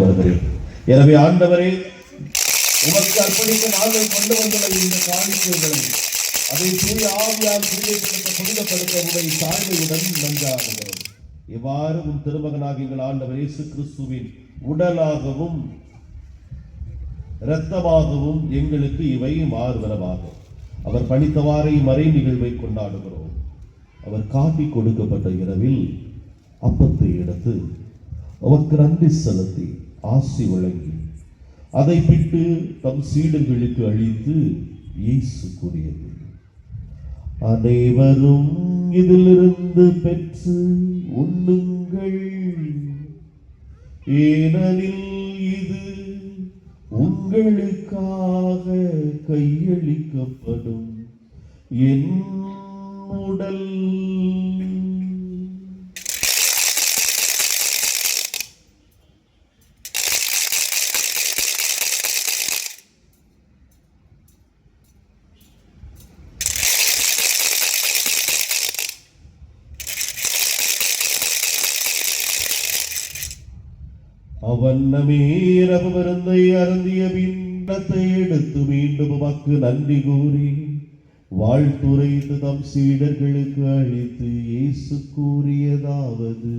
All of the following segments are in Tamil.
வருகிறேன். எனவே ஆண்டவரே, உமக்கு அர்ப்பணிக்க நாங்கள் கொண்டு வந்துள்ள இந்த காணிக்கைகளை அதை தூய ஆவியால் புனிதப்படுத்த உடைய தாழ்மையுடன் நன்றாடுகிறோம். இவ்வாறு உன் திருமகனாக எங்கள் ஆண்டவர் இயேசு கிறிஸ்துவின் உடலாகவும் இரத்தமாகவும் எங்களுக்கு இவை மாறுவனவாகும். அவர் பணித்தவாறை மறை நிகழ்வை கொண்டாடுகிறோம். அவர் காட்டி கொடுக்கப்பட்ட இரவில் அப்பத்தை எடுத்து அவருக்கு நன்றி செலுத்தி ஆசி வழங்கி அதை பிட்டு தம் சீடர்களுக்கு அளித்து இயேசு கூறியது, அனைவரும் இதிலிருந்து பெற்று உண்ணுங்கள், ஏனெனில் இது உங்களுக்காக கையளிக்கப்படும் என் உடல். அவன்னமேரவு மருந்தை அருந்திய பின்னத்தை எடுத்து மீண்டும் உமக்கு நன்றி கூறி வாழ்த்துரைத்து தம் சீடர்களுக்கு அளித்து இயேசு கூறியதாவது,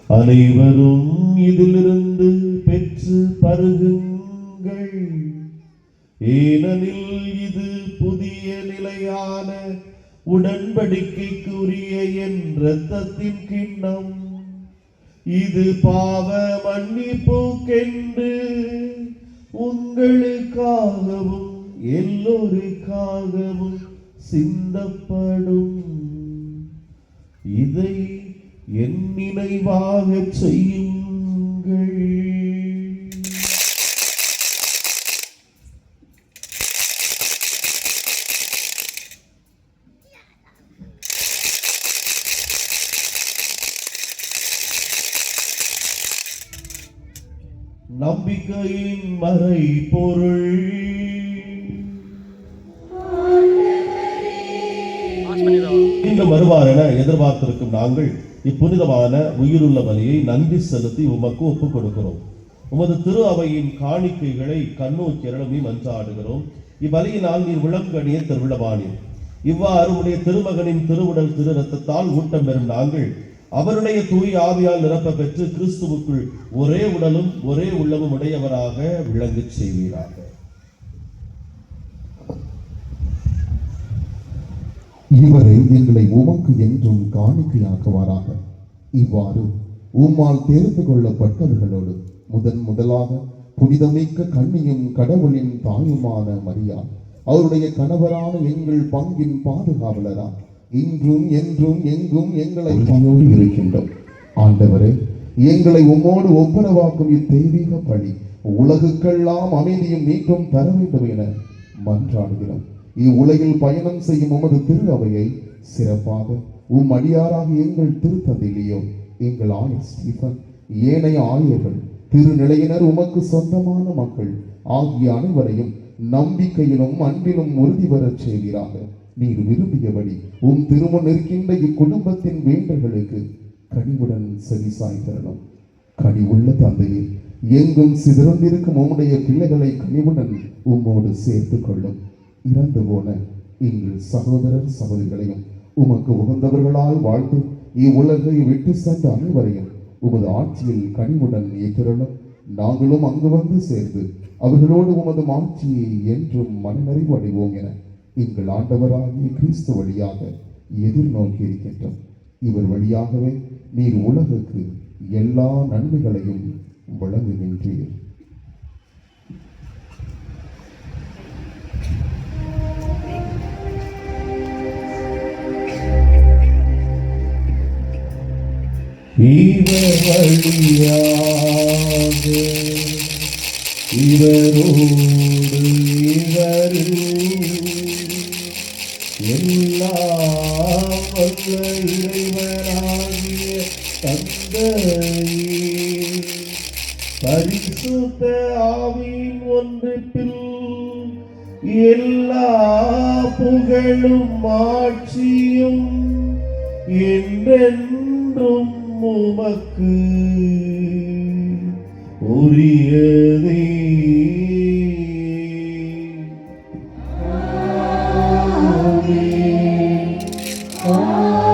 அனைவரும் இதிலிருந்து பெற்று பருகுங்கள், ஏனெனில் இது புதிய நிலையான உடன்படிக்கைக்குரிய என் இரத்தத்தின் கிண்ணம். இது பாவ மன்னிப்புக்கென்று உங்களுக்காகவும் எல்லோருக்காகவும் சிந்தப்படும். இதை என் நினைவாக செய்யுங்கள். நம்பிக்கையின் மறை பொருள். இந்த வருவார் என எதிர்பார்த்திருக்கும் நாங்கள் இப்புனிதமான உயிருள்ள பலியை நன்றி செலுத்தி உமக்கு ஒப்புக் கொடுக்கிறோம். உமது திரு அவையின் காணிக்கைகளை கண்ணோக்கி இரளமி மன்றாடுகிறோம். இப்பலியினால் நீர் விளங்கணிய திருவிழமானீர். இவ்வாறு உடைய திருமகனின் திருவுடல் திரு ரத்தத்தால் ஊட்டம் பெறும் நாங்கள் அவருடைய தூய் ஆவியால் நிரப்ப பெற்று கிறிஸ்துவுக்குள் ஒரே உடலும் ஒரே உள்ளமும் உடையவராக விளங்கச் செய்வீராக. இவரை எங்களை உமக்கு என்றும் காணிக்கையாக்குவாராக. இவ்வாறு உம்மால் தேர்ந்து கொள்ளப்பட்டவர்களோடு முதலாக புனிதமிக்க கன்னியும் கடவுளின் தாயுமான மரியா, அவருடைய கணவரான எங்கள் பங்கின் பாதுகாவலரா, இன்றும் என்றும் எங்கும் எங்களை இருக்கின்றோம். ஆண்டவரே, எங்களை உம்மோடு ஒப்புரவாக்கும் இத்தெய்வீக பணி உலகுக்கெல்லாம் அமைதியும் மீட்டும் தர வேண்டும் என மன்றாடுகிறோம். இவ்வுலகில் பயணம் செய்யும் உமது திரு அவையை சிறப்பாக அடியாராக எங்கள் திருத்தந்தையிலேயோ எங்கள் ஆயர் ஸ்டீபன், ஏனைய ஆயர்கள், திருநிலையினர், உமக்கு சொந்தமான மக்கள் ஆகிய அனைவரையும் நம்பிக்கையிலும் அன்பிலும் உறுதி பெறச் செய்வீராக. நீர் விரும்பியபடி திருமணம் இருக்கின்ற இக்குடும்பத்தின் வேண்டல்களுக்கு கனிவுடன் செவிசாய் தரணும். கனிவுள்ள தந்தையே, எங்கும் சிதறந்திருக்கும் உம்முடைய பிள்ளைகளை கனிவுடன் உம்மோடு சேர்த்துக் கொள்ளும். இறந்து போன எங்கள் சகோதரர் சகோதரிகளையும் உமக்கு உகந்தவர்களாய் வாழ்த்து இவ்வுலகை விட்டு சென்ற அனைவரையும் உமது ஆட்சியில் கனிவுடன் ஏற்றலும். நாங்களும் அங்கு வந்து சேர்ந்து அவர்களோடு உமது ஆட்சியை என்றும் மனநிறைவு அடைவோம் என எங்கள் ஆண்டவராகிய கிறிஸ்து வழியாக எதிர்நோக்கி இருக்கின்றோம். இவர் வழியாகவே நீர் உலகுக்கு எல்லா நன்மைகளையும் வழங்குகின்றீர். இவர் வழியாக இவரோடு எல்லாம் வல்ல இறைவனாகிய தந்தையே, பரிசுத்த ஆவியின் ஒன்றிப்பில் எல்லா புகழும் ஆட்சியும் என்றென்றும் உமக்கு உரியதே. ஆமென்.